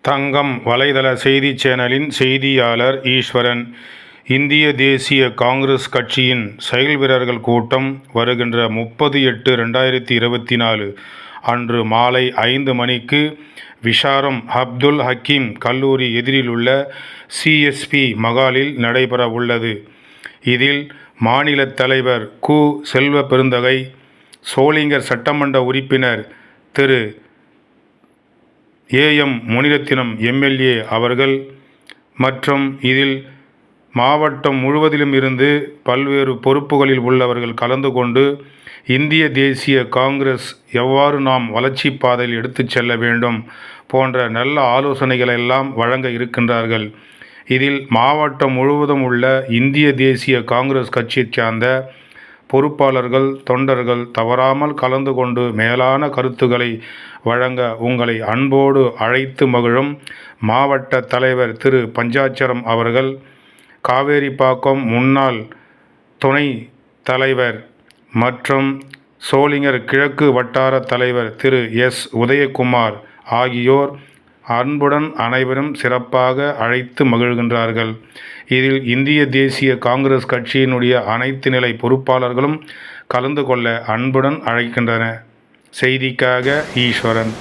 தங்கம் வலைதள செய்தி சேனலின் செய்தியாளர் ஈஸ்வரன். இந்திய தேசிய காங்கிரஸ் கட்சியின் செயல் வீரர்கள் கூட்டம் வருகின்ற 30/8/2024 அன்று மாலை 5 மணிக்கு விஷாரம் அப்துல் ஹக்கீம் கல்லூரி எதிரிலுள்ள சிஎஸ்பி மகாலில் நடைபெற உள்ளது. இதில் மாநில தலைவர் கு. செல்வ பெருந்தகை, சோளிங்கர் சட்டமன்ற உறுப்பினர் திரு. ஏ.எம். முனிரத்தினம் எம்.எல்.ஏ. அவர்கள் மற்றும் இதில் மாவட்டம் முழுவதிலும் இருந்து பல்வேறு பொறுப்புகளில் உள்ளவர்கள் கலந்து கொண்டு இந்திய தேசிய காங்கிரஸ் எவ்வாறு நாம் வளர்ச்சி பாதையில் எடுத்துச் செல்ல வேண்டும் போன்ற நல்ல ஆலோசனைகள் எல்லாம் வழங்க இருக்கின்றார்கள். இதில் மாவட்டம் முழுவதும் உள்ள இந்திய தேசிய காங்கிரஸ் கட்சியைச் சார்ந்த பொறுப்பாளர்கள், தொண்டர்கள் தவறாமல் கலந்து கொண்டு மேலான கருத்துக்களை வழங்க உங்களை அன்போடு அழைத்து மகிழும் மாவட்ட தலைவர் திரு. பஞ்சாட்சரம் அவர்கள், காவேரிப்பாக்கம் முன்னாள் துணை தலைவர் மற்றும் சோளிங்கர் கிழக்கு வட்டார தலைவர் திரு. எஸ். உதயகுமார் ஆகியோர் அன்புடன் அனைவரும் சிறப்பாக அழைத்து மகிழ்கின்றார்கள். இதில் இந்திய தேசிய காங்கிரஸ் கட்சியினுடைய அனைத்து நிலை பொறுப்பாளர்களும் கலந்து கொள்ள அன்புடன் அழைக்கின்றனர். செய்திக்காக ஈஸ்வரன்.